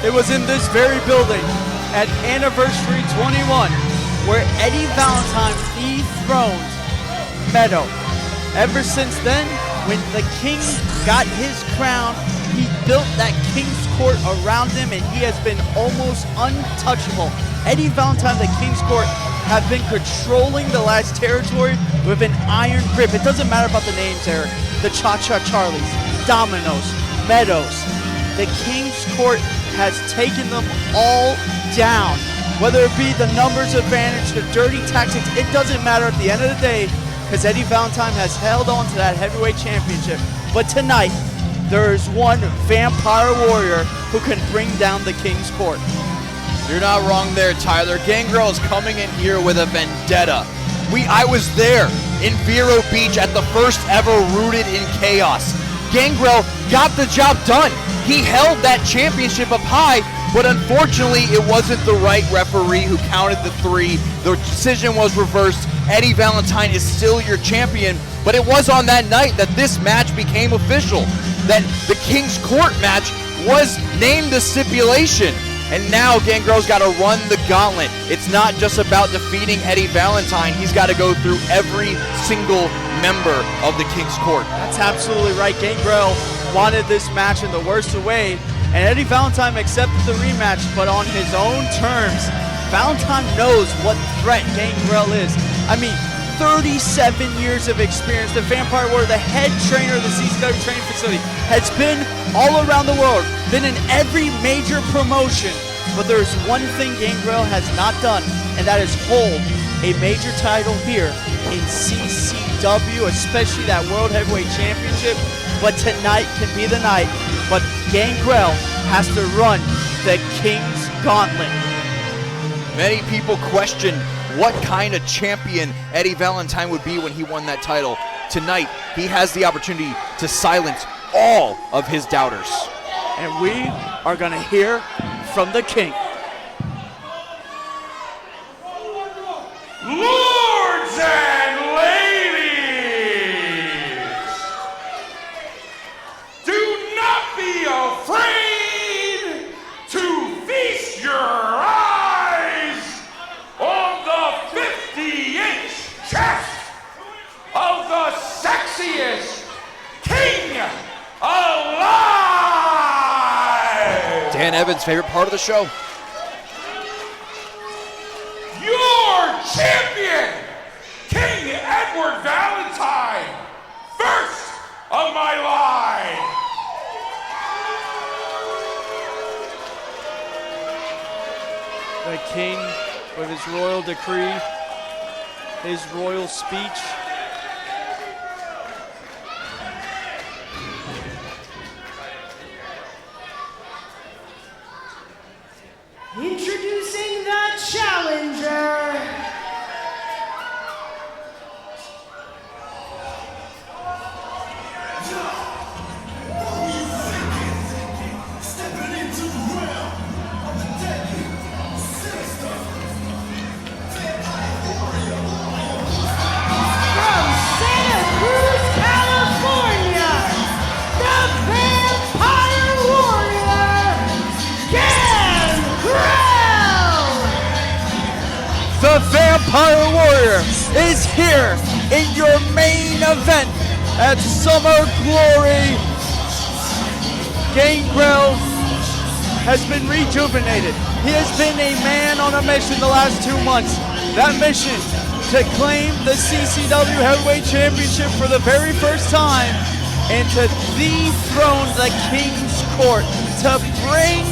It was in this very building at Anniversary 21 where Eddie Valentine dethroned Meadow. Ever since then, when the King got his crown, he built that King's Court around him, and he has been almost untouchable. Eddie Valentine, the King's Court, have been controlling the last territory with an iron grip. It doesn't matter about the names, Eric. The Cha-Cha Charlies, Dominoes, Meadows. The King's Court has taken them all down. Whether it be the numbers advantage, the dirty tactics, it doesn't matter at the end of the day, because Eddie Valentine has held on to that heavyweight championship. But tonight, there is one Vampire Warrior who can bring down the King's Court. You're not wrong there, Tyler. Gangrel is coming in here with a vendetta. I was there in Vero Beach at the first ever Rooted in Chaos. Gangrel got the job done. He held that championship up high, but unfortunately it wasn't the right referee who counted the 3. The decision was reversed. Eddie Valentine is still your champion, but it was on that night that this match became official, that the King's Court match was named the stipulation. And now Gangrel's got to run the gauntlet. It's not just about defeating Eddie Valentine. He's got to go through every single member of the King's Court. That's absolutely right. Gangrel wanted this match in the worst way, and Eddie Valentine accepted the rematch, but on his own terms. Valentine knows what threat Gangrel is. I mean, 37 years of experience. The Vampire Warrior, the head trainer of the CCW Training Facility, has been all around the world, been in every major promotion. But there's one thing Gangrel has not done, and that is hold a major title here in CCW, especially that World Heavyweight Championship. But tonight can be the night. But Gangrel has to run the King's Gauntlet. Many people question what kind of champion Eddie Valentine would be when he won that title. Tonight, he has the opportunity to silence all of his doubters. And we are going to hear from the King. Lords and ladies, do not be afraid to feast your eyes on the 50-inch chest of the sexiest king alive! Dan Evans' favorite part of the show. Your champion, King Edward Valentine, first of my line. The King, with his royal decree, his royal speech. Introducing the challenger. The Vampire Warrior is here in your main event at Summer Glory. Gangrel has been rejuvenated. He has been a man on a mission the last 2 months. That mission to claim the CCW Heavyweight Championship for the very first time and to dethrone the King's Court, to bring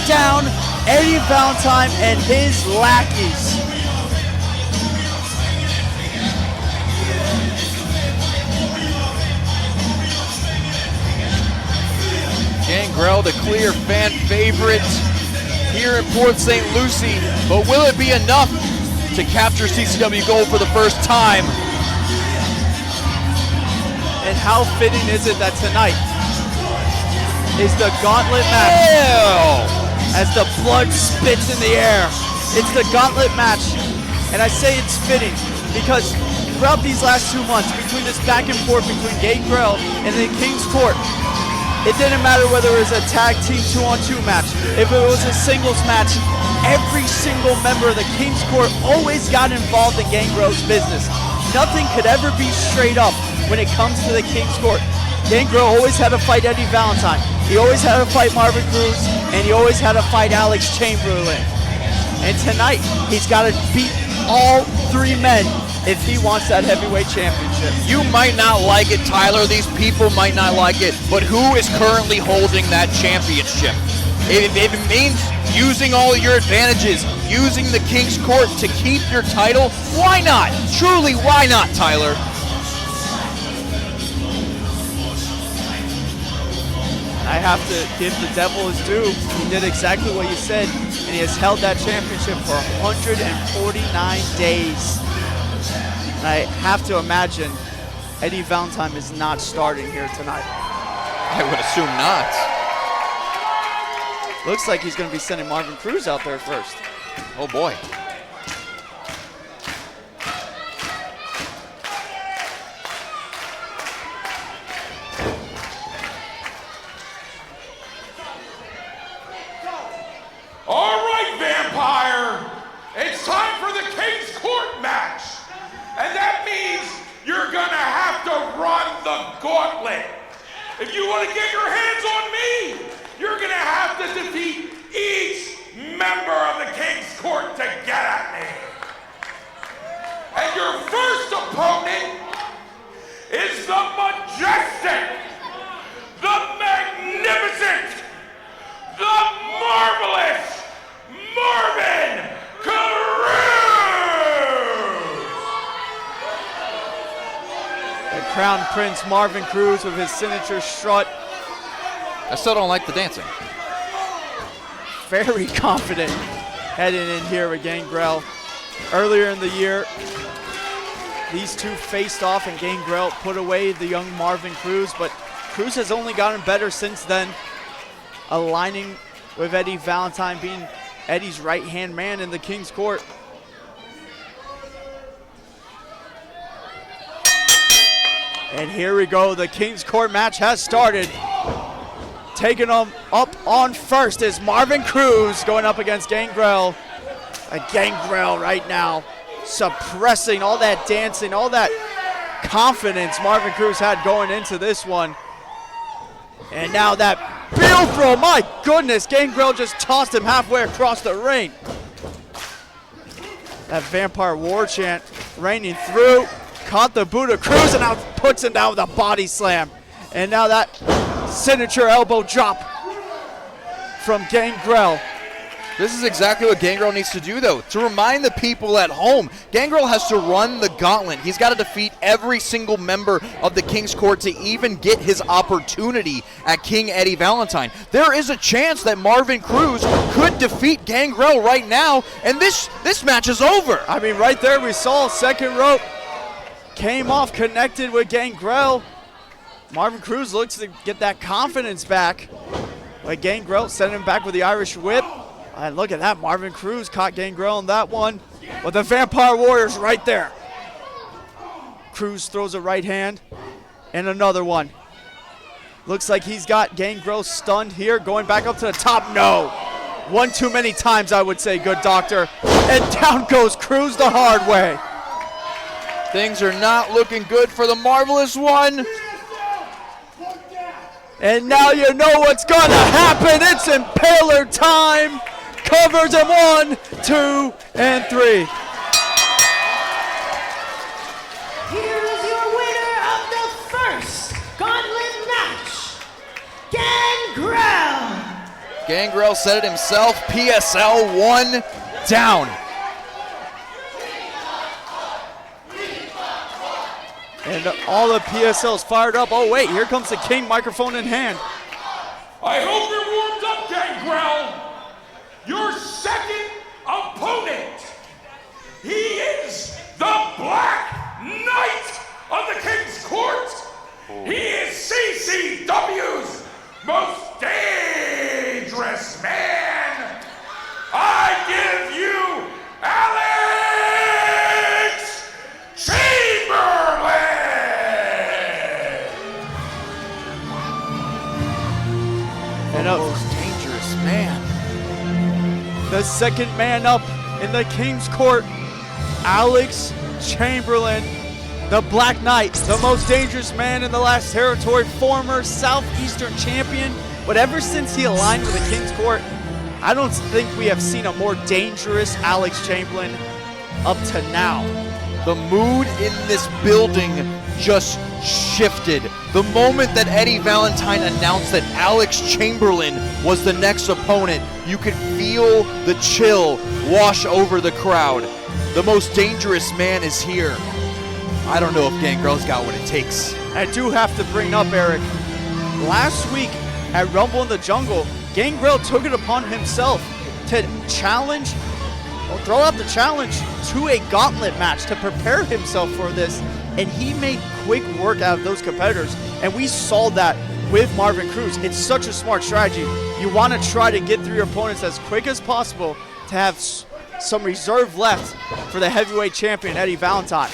down Eddie Valentine and his lackeys. Gangrel, the clear fan favorite here in Port St. Lucie, but will it be enough to capture CCW gold for the first time? And how fitting is it that tonight is the Gauntlet match? Ew. As the blood spits in the air. It's the Gauntlet match. And I say it's fitting because throughout these last 2 months, between this back and forth between Gangrel and the King's Court, It didn't matter whether it was a tag team 2-on-2 match, if it was a singles match, every single member of the King's Court always got involved in Gangrel's business. Nothing could ever be straight up when it comes to the King's Court. Gangrel always had to fight Eddie Valentine. He always had to fight Marvin Cruz, and he always had to fight Alex Chamberlain. And tonight, he's got to beat all three men if he wants that heavyweight championship. You might not like it, Tyler. These people might not like it, but who is currently holding that championship? If it means using all your advantages, using the King's Court to keep your title, why not? Truly, why not, Tyler? I have to give the devil his due. He did exactly what you said, and he has held that championship for 149 days. And I have to imagine Eddie Valentine is not starting here tonight. I would assume not. Looks like he's going to be sending Marvin Cruz out there first. Oh boy. All right, Vampire. It's time for the King's Court match. And that means you're going to have to run the gauntlet. If you want to get your hands on me, you're going to have to defeat each member of the King's Court to get at me. And your first opponent is the majestic, the magnificent, the marvelous Marvin Cruz! The Crown Prince Marvin Cruz with his signature strut. I still don't like the dancing. Very confident heading in here with Gangrel. Earlier in the year, these two faced off and Gangrel put away the young Marvin Cruz, but Cruz has only gotten better since then, aligning with Eddie Valentine, being Eddie's right-hand man in the King's Court. And here we go, the King's Court match has started. Taking him up on first is Marvin Cruz going up against Gangrel. Gangrel right now suppressing all that dancing, all that confidence Marvin Cruz had going into this one. And now that bill throw, my goodness, Gangrel just tossed him halfway across the ring. That Vampire War chant raining through, caught the boot of Cruz and now puts him down with a body slam. And now that signature elbow drop from Gangrel. This is exactly what Gangrel needs to do, though. To remind the people at home, Gangrel has to run the gauntlet. He's got to defeat every single member of the King's Court to even get his opportunity at King Eddie Valentine. There is a chance that Marvin Cruz could defeat Gangrel right now, and this match is over. I mean, right there we saw second rope came off, connected with Gangrel. Marvin Cruz looks to get that confidence back. But Gangrel sent him back with the Irish whip. And look at that, Marvin Cruz caught Gangrel in that one. But the Vampire Warrior's right there. Cruz throws a right hand and another one. Looks like he's got Gangrel stunned here, going back up to the top. No. One too many times, I would say, good doctor. And down goes Cruz the hard way. Things are not looking good for the Marvelous One. And now you know what's gonna happen. It's Impaler time. Covers him 1, 2, and 3. Here is your winner of the first Gauntlet match, Gangrel. Gangrel said it himself, PSL 1 down. And all the PSL's fired up. Oh wait, here comes the King, microphone in hand. I hope you're warmed up, Gangrel. Your second opponent. He is the Black Knight of the King's Court. He is CCW's most dangerous man. I give you Alex Chamberlain. the second man up in the King's Court, Alex Chamberlain, the Black Knight, the most dangerous man in the last territory, former Southeastern champion. But ever since he aligned with the King's Court, I don't think we have seen a more dangerous Alex Chamberlain up to now. The mood in this building just shifted. The moment that Eddie Valentine announced that Alex Chamberlain was the next opponent, you could feel the chill wash over the crowd. The most dangerous man is here. I don't know if Gangrel's got what it takes. I do have to bring up, Eric, last week at Rumble in the Jungle, Gangrel took it upon himself to challenge, or throw out the challenge to a gauntlet match to prepare himself for this, and he made quick work out of those competitors, and we saw that with Marvin Cruz. It's such a smart strategy. You want to try to get through your opponents as quick as possible to have some reserve left for the heavyweight champion, Eddie Valentine.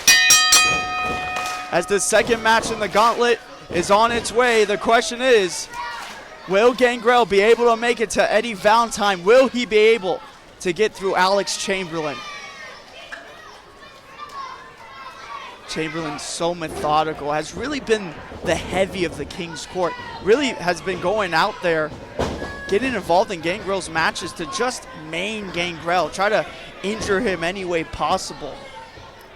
As the second match in the gauntlet is on its way, the question is, will Gangrel be able to make it to Eddie Valentine? Will he be able to get through Alex Chamberlain? Chamberlain, so methodical, has really been the heavy of the King's Court. Really has been going out there, getting involved in Gangrel's matches to just main Gangrel, try to injure him any way possible.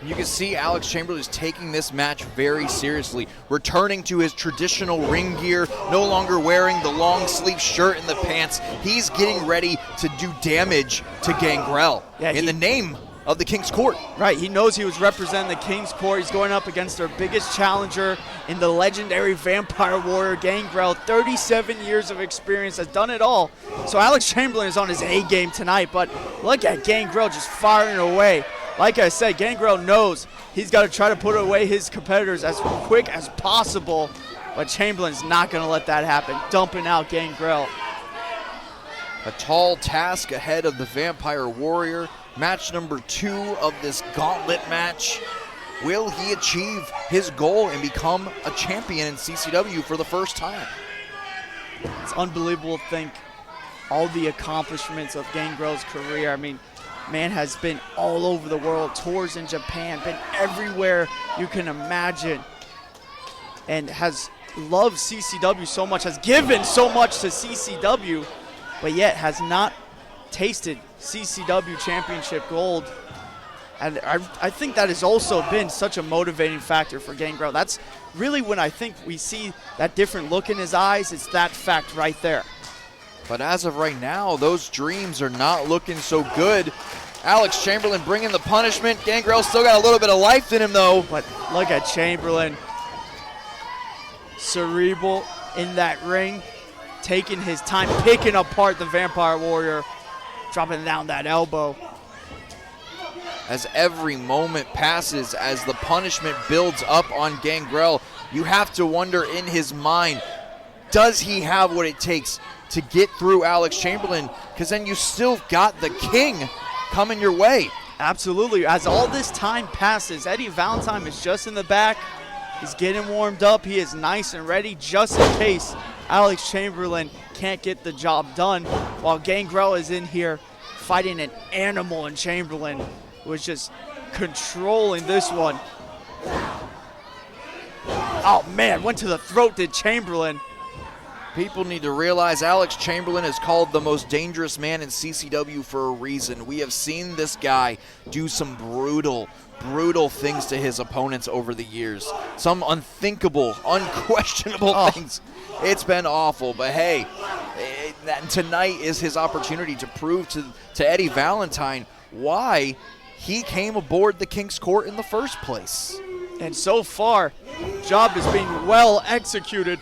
You can see Alex Chamberlain is taking this match very seriously, returning to his traditional ring gear, no longer wearing the long sleeve shirt and the pants. He's getting ready to do damage to Gangrel in the name of the King's Court. Right, he knows he was representing the King's Court. He's going up against their biggest challenger in the legendary Vampire Warrior, Gangrel. 37 years of experience, has done it all. So Alex Chamberlain is on his A game tonight, but look at Gangrel just firing away. Like I said, Gangrel knows he's got to try to put away his competitors as quick as possible, but Chamberlain's not going to let that happen, dumping out Gangrel. A tall task ahead of the Vampire Warrior. Match number 2 of this gauntlet match. Will he achieve his goal and become a champion in CCW for the first time? It's unbelievable to think all the accomplishments of Gangrel's career. I mean, man has been all over the world, tours in Japan, been everywhere you can imagine, and has loved CCW so much, has given so much to CCW, but yet has not tasted CCW Championship Gold. And I think that has also been such a motivating factor for Gangrel. That's really when I think we see that different look in his eyes. It's that fact right there. But as of right now, those dreams are not looking so good. Alex Chamberlain bringing the punishment. Gangrel's still got a little bit of life in him, though. But look at Chamberlain. Cerebral in that ring, taking his time, picking apart the Vampire Warrior, dropping down that elbow. As every moment passes, as the punishment builds up on Gangrel, you have to wonder in his mind, does he have what it takes to get through Alex Chamberlain? Because then you still got the King coming your way. Absolutely. As all this time passes, Eddie Valentine is just in the back. He's getting warmed up. He is nice and ready just in case Alex Chamberlain can't get the job done, while Gangrel is in here fighting an animal, and Chamberlain was just controlling this one. Oh man, went to the throat, did Chamberlain. People need to realize Alex Chamberlain is called the most dangerous man in CCW for a reason. We have seen this guy do some brutal things to his opponents over the years. Some unthinkable, unquestionable things. It's been awful, but hey, tonight is his opportunity to prove to Eddie Valentine why he came aboard the King's Court in the first place. And so far, job is being well executed.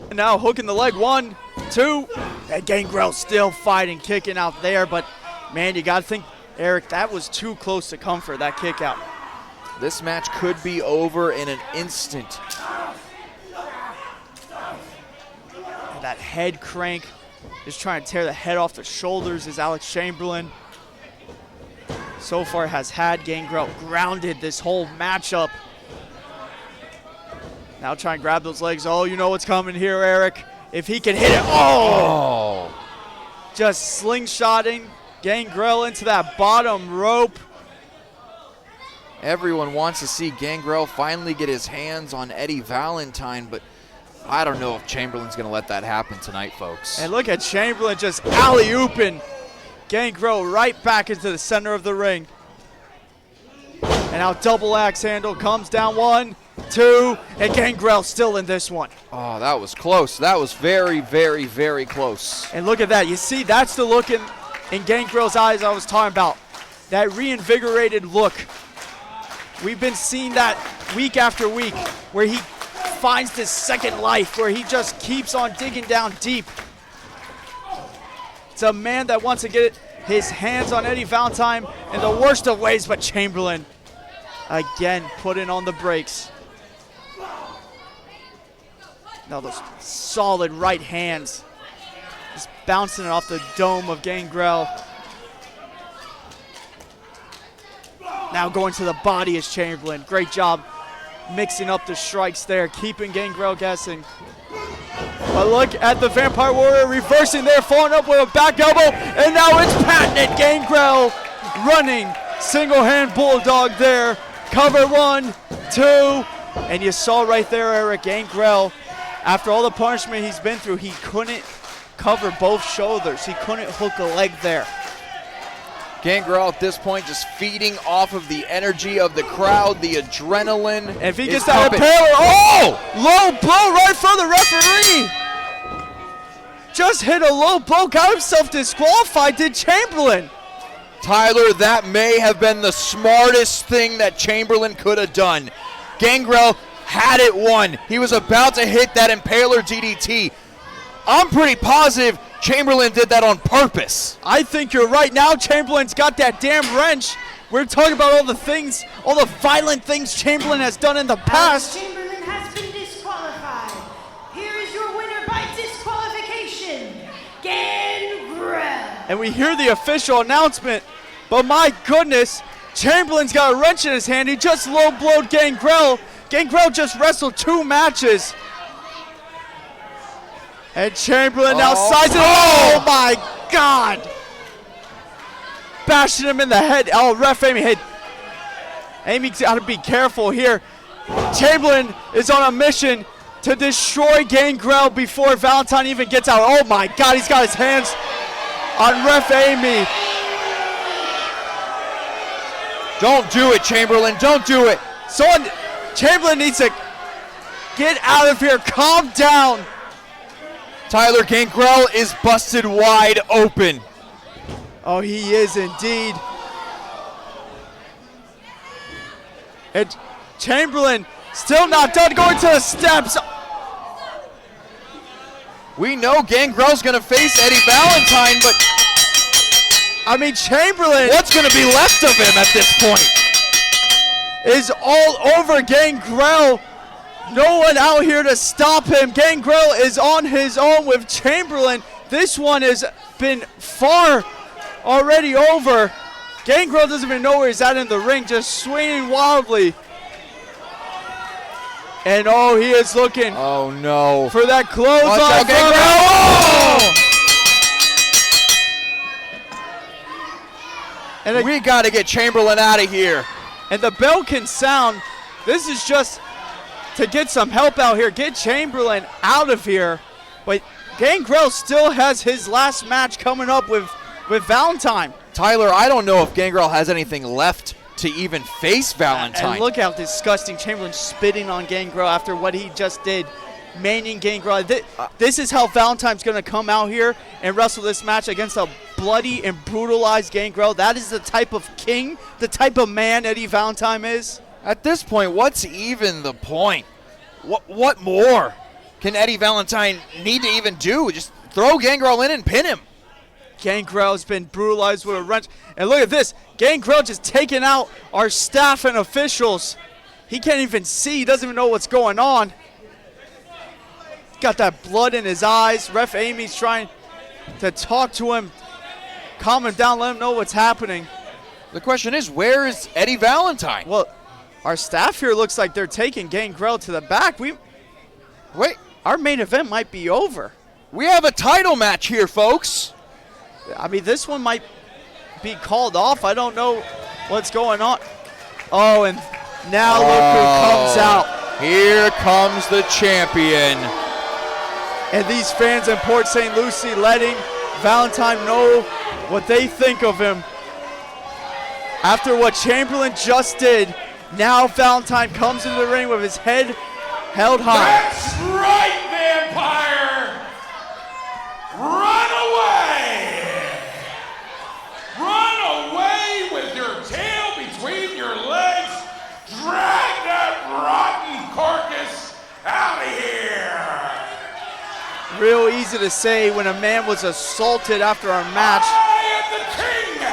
And now hooking the leg, 1, 2, and Gangrel still fighting, kicking out there, but man, you gotta think, Eric, that was too close to comfort, that kick out. This match could be over in an instant. And that head crank, just trying to tear the head off the shoulders is Alex Chamberlain. So far has had Gangrel grounded this whole matchup. Now try and grab those legs. Oh, you know what's coming here, Eric. If he can hit it. Oh! Just slingshotting Gangrel into that bottom rope. Everyone wants to see Gangrel finally get his hands on Eddie Valentine, but I don't know if Chamberlain's going to let that happen tonight, folks. And look at Chamberlain just alley-ooping Gangrel right back into the center of the ring. And now double axe handle comes down 1, 2, and Gangrel still in this one. Oh, that was close. That was very, very, very close. And look at that. You see, that's the look in Gangrel's eyes I was talking about. That reinvigorated look. We've been seeing that week after week where he finds this second life, where he just keeps on digging down deep. It's a man that wants to get his hands on Eddie Valentine in the worst of ways, but Chamberlain again putting on the brakes. Now those solid right hands just bouncing it off the dome of Gangrel. Now going to the body is Chamberlain. Great job mixing up the strikes there, keeping Gangrel guessing. But look at the Vampire Warrior reversing there, following up with a back elbow, and now it's patented. Gangrel running, single hand bulldog there. Cover 1, 2, and you saw right there, Eric, Gangrel, after all the punishment he's been through, he couldn't cover both shoulders. He couldn't hook a leg there. Gangrel at this point just feeding off of the energy of the crowd, the adrenaline. And if he gets that impaler, oh! Low blow right for the referee. Just hit a low blow, got himself disqualified, did Chamberlain. Tyler, that may have been the smartest thing that Chamberlain could have done. Gangrel had it won. He was about to hit that impaler DDT. I'm pretty positive Chamberlain did that on purpose. I think you're right. Now Chamberlain's got that damn wrench. We're talking about all the things, all the violent things Chamberlain has done in the past. Chamberlain has been disqualified. Here is your winner by disqualification, Gangrel. And we hear the official announcement, but my goodness, Chamberlain's got a wrench in his hand. He just low-blowed Gangrel. Gangrel just wrestled 2 matches. And Chamberlain now sizing. Oh my God! Bashing him in the head. Oh, ref Amy. Hey, Amy's got to be careful here. Chamberlain is on a mission to destroy Gangrel before Valentine even gets out. Oh my God, he's got his hands on ref Amy. Don't do it, Chamberlain. Don't do it. Chamberlain needs to get out of here. Calm down. Tyler, Gangrel is busted wide open. Oh, he is indeed. And Chamberlain still not done, going to the steps. We know Gangrel's going to face Eddie Valentine, but I mean, Chamberlain, what's going to be left of him at this point? Is all over Gangrel. No one out here to stop him. Gangrel is on his own with Chamberlain. This one has been far already over. Gangrel doesn't even know where he's at in the ring, just swinging wildly. And oh, he is looking for that clothesline. And we got to get Chamberlain out of here. And the bell can sound. This is just to get some help out here, get Chamberlain out of here. But Gangrel still has his last match coming up with Valentine. Tyler, I don't know if Gangrel has anything left to even face Valentine. And look how disgusting Chamberlain spitting on Gangrel after what he just did, maiming Gangrel. This is how Valentine's going to come out here and wrestle this match against a bloody and brutalized Gangrel. That is the type of king, the type of man Eddie Valentine is. At this point, what's even the point? What more can Eddie Valentine need to even do? Just throw Gangrel in and pin him. Gangrel's been brutalized with a wrench. And look at this. Gangrel just taking out our staff and officials. He can't even see. He doesn't even know what's going on. Got that blood in his eyes. Ref Amy's trying to talk to him, calm him down, let him know what's happening. The question is, where is Eddie Valentine? Well, our staff here looks like they're taking Gangrel to the back. Wait, our main event might be over. We have a title match here, folks. I mean, this one might be called off. I don't know what's going on. Oh, and now look who comes out. Here comes the champion. And these fans in Port St. Lucie letting Valentine know what they think of him. After what Chamberlain just did, now Valentine comes into the ring with his head held high. That's right, Vampire! Run away! Run away with your tail between your legs! Drag that rotten carcass out of here! Real easy to say when a man was assaulted after our match. I am the king!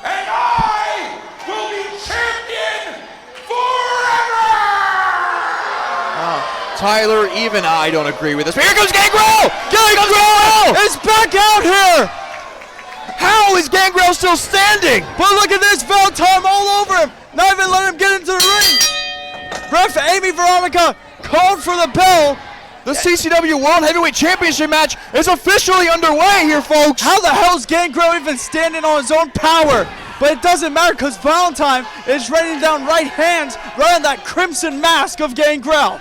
And I will be champion forever! Tyler, even I don't agree with this. But here comes Gangrel! Gangrel is back out here! How is Gangrel still standing? But look at this, Valentine all over him. Not even let him get into the ring. Ref Amy Veronica called for the bell. The CCW World Heavyweight Championship match is officially underway here, folks. How the hell is Gangrel even standing on his own power? But it doesn't matter because Valentine is raining down right hands right on that crimson mask of Gangrel.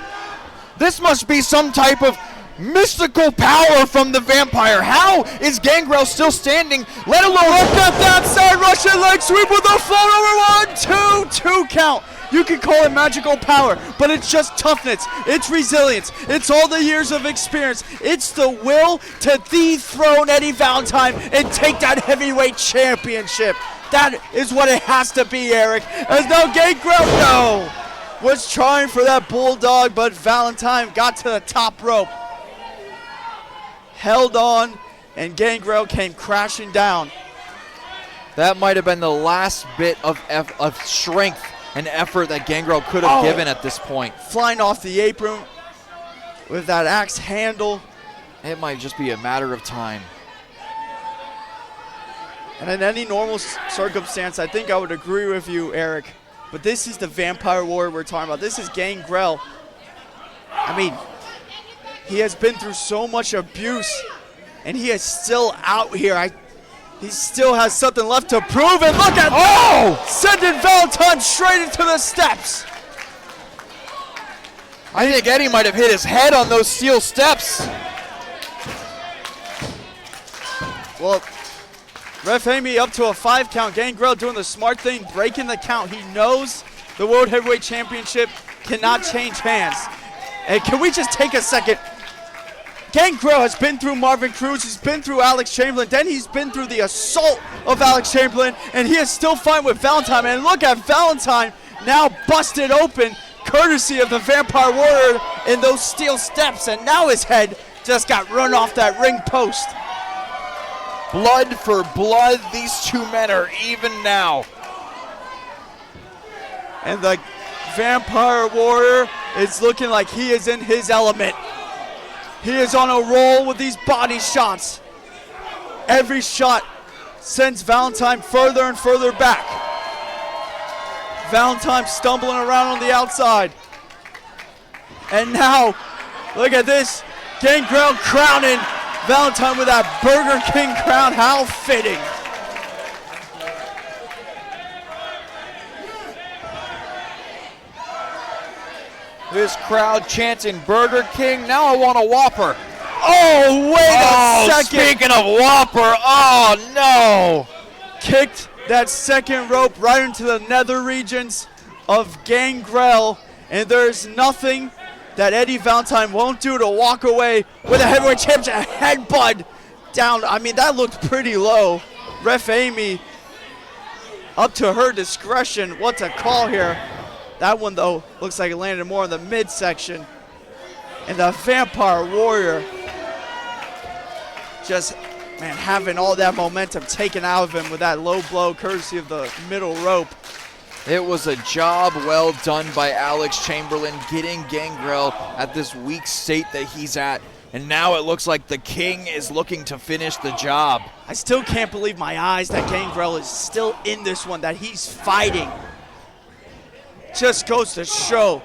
This must be some type of mystical power from the Vampire. How is Gangrel still standing, let alone... Look at that side Russian leg sweep with the float over 1, 2 count. You can call it magical power, but it's just toughness. It's resilience. It's all the years of experience. It's the will to dethrone Eddie Valentine and take that heavyweight championship. That is what it has to be, Eric. As now Gangrel, was trying for that bulldog, but Valentine got to the top rope. Held on, and Gangrel came crashing down. That might have been the last bit of strength and effort that Gangrel could have given at this point. Flying off the apron with that axe handle. It might just be a matter of time. And in any normal circumstance, I think I would agree with you, Eric. But this is the Vampire Warrior we're talking about. This is Gangrel. I mean, he has been through so much abuse, and he is still out here. He still has something left to prove, and look at that! Sending Valentine straight into the steps. I think Eddie might have hit his head on those steel steps. Well, Ref Amy up to a 5 count. Gangrel doing the smart thing, breaking the count. He knows the World Heavyweight Championship cannot change hands. And can we just take a second? Gangrel has been through Marvin Cruz, he's been through Alex Chamberlain, then he's been through the assault of Alex Chamberlain, and he is still fine with Valentine. And look at Valentine now busted open, courtesy of the Vampire Warrior in those steel steps, and now his head just got run off that ring post. Blood for blood, these two men are even now. And the Vampire Warrior is looking like he is in his element. He is on a roll with these body shots. Every shot sends Valentine further and further back. Valentine stumbling around on the outside. And now, look at this. Gangrel crowning Valentine with that Burger King crown. How fitting. This crowd chanting Burger King. Now I want a Whopper. Oh, wait a second. Speaking of Whopper, oh no. Kicked that second rope right into the nether regions of Gangrel. And there's nothing that Eddie Valentine won't do to walk away with a heavyweight championship. A headbutt down. I mean, that looked pretty low. Ref Amy, up to her discretion, what to call here. That one, though, looks like it landed more in the midsection. And the Vampire Warrior just, man, having all that momentum taken out of him with that low blow courtesy of the middle rope. It was a job well done by Alex Chamberlain, getting Gangrel at this weak state that he's at. And now it looks like the King is looking to finish the job. I still can't believe my eyes that Gangrel is still in this one, that he's fighting. Just goes to show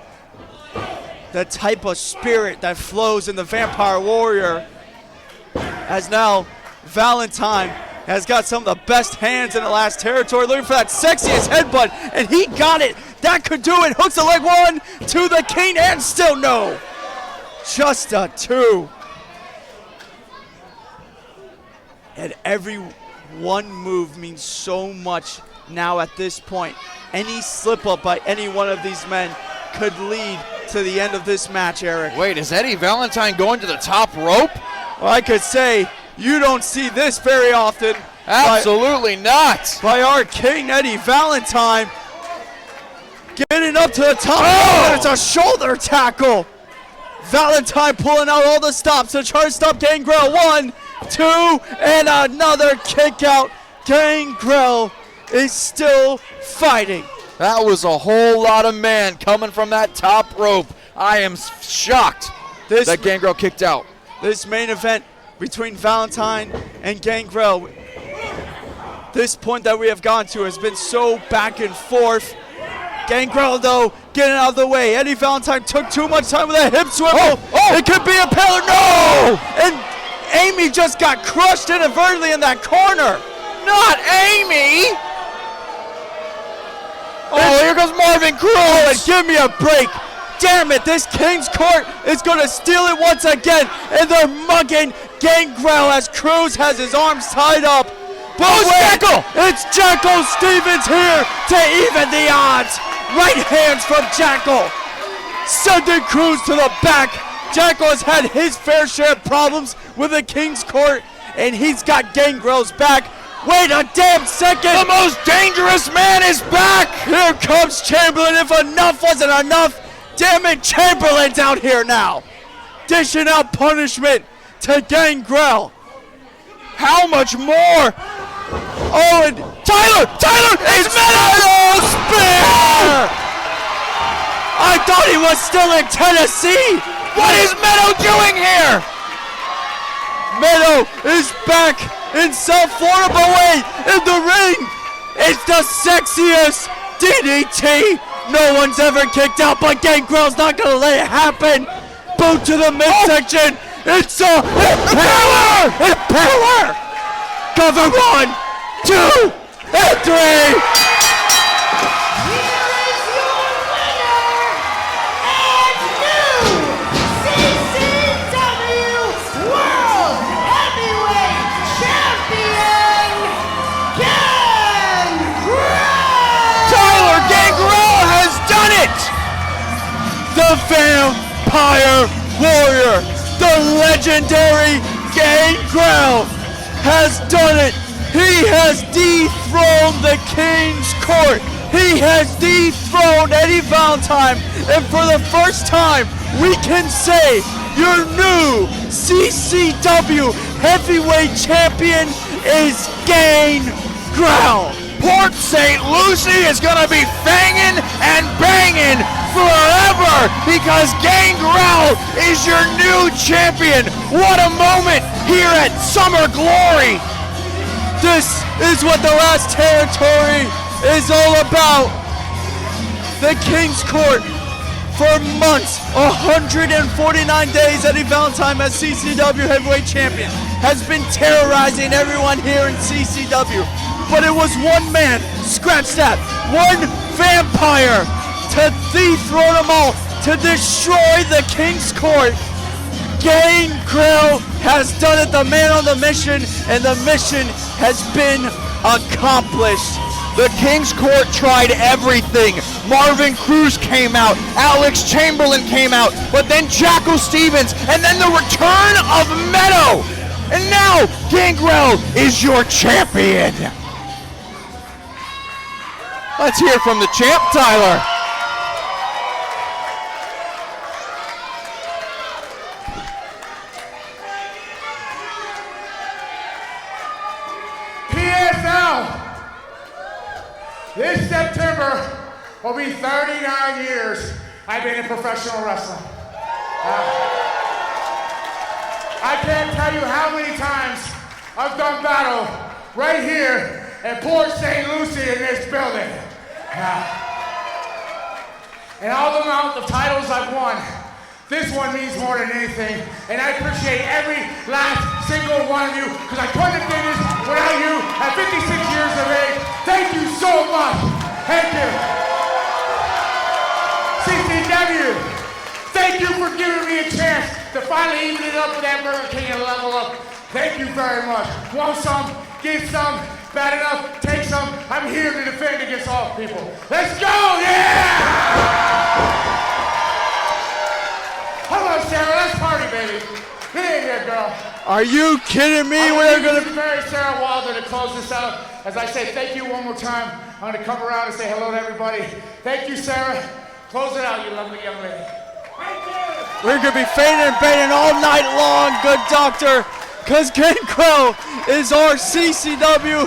the type of spirit that flows in the Vampire Warrior. As now Valentine has got some of the best hands in the last territory, looking for that sexiest headbutt, and he got it. That could do it. Hooks the leg one to the King, and still no. Just a 2. And every one move means so much now at this point. Any slip up by any one of these men could lead to the end of this match, Eric. Wait, is Eddie Valentine going to the top rope? Well, I could say you don't see this very often. Absolutely not. By our King, Eddie Valentine. Getting up to the top rope, and it's a shoulder tackle. Valentine pulling out all the stops to try to stop Gangrel. 1, 2, and another kick out. Gangrel is still fighting. That was a whole lot of man coming from that top rope. I am shocked that Gangrel kicked out. This main event between Valentine and Gangrel, this point that we have gone to has been so back and forth. Gangrel, though, getting out of the way. Eddie Valentine took too much time with that hip swivel. It could be a pillar. No! And Amy just got crushed inadvertently in that corner. Not Amy! Oh, here comes Marvin Cruz. Oh, and give me a break. Damn it, this King's Court is going to steal it once again. And they're mugging Gangrel as Cruz has his arms tied up. But Jackal! It's Jackal Stevens here to even the odds. Right hands from Jackal. Sending Cruz to the back. Jackal has had his fair share of problems with the King's Court, and he's got Gangrel's back. Wait a damn second! The most dangerous man is back! Here comes Chamberlain. If enough wasn't enough, damn it, Chamberlain's out here now. Dishing out punishment to Gangrel. How much more? Oh, and Tyler! It's Meadow! Spear! I thought he was still in Tennessee. What is Meadow doing here? Meadow is back in South Florida, but wait, in the ring, it's the sexiest DDT no one's ever kicked out, but Gangrel's not gonna let it happen. Boot to the midsection. It's a power! Power! Cover 1, 2, and 3. The Vampire Warrior, the legendary Gangrel, has done it. He has dethroned the King's Court. He has dethroned Eddie Valentine. And for the first time, we can say your new CCW Heavyweight Champion is Gangrel. Port St. Lucie is going to be fanging and banging forever because Gangrel is your new champion. What a moment here at Summer Glory. This is what the last territory is all about. The King's Court. For months, 149 days, Eddie Valentine as CCW Heavyweight Champion has been terrorizing everyone here in CCW. But it was one man, scratch that, one vampire to dethrone them all, to destroy the King's Court. Gangrel has done it, the man on the mission, and the mission has been accomplished. The King's Court tried everything. Marvin Cruz came out, Alex Chamberlain came out, but then Jackal Stevens, and then the return of Meadow. And now Gangrel is your champion. Let's hear from the champ, Tyler. PSL. This September will be 39 years I've been in professional wrestling. I can't tell you how many times I've done battle right here at Port St. Lucie in this building. And all the amount of titles I've won, this one means more than anything. And I appreciate every last single one of you, because I couldn't have done this without you at 56 years of age. Thank you so much. Thank you. CCW, thank you for giving me a chance to finally even it up with that Burger King and level up. Thank you very much. Want some? Give some. Bad enough, take some. I'm here to defend against all people. Let's go, yeah! Hello, Sarah, let's party, baby. Get in here, girl. Are you kidding me? We're gonna marry Sarah Wilder to close this out. As I say, thank you one more time. I'm gonna come around and say hello to everybody. Thank you, Sarah. Close it out, you lovely young lady. Thank you. We're gonna be fading and baiting all night long, good doctor, because Gangrel is our CCW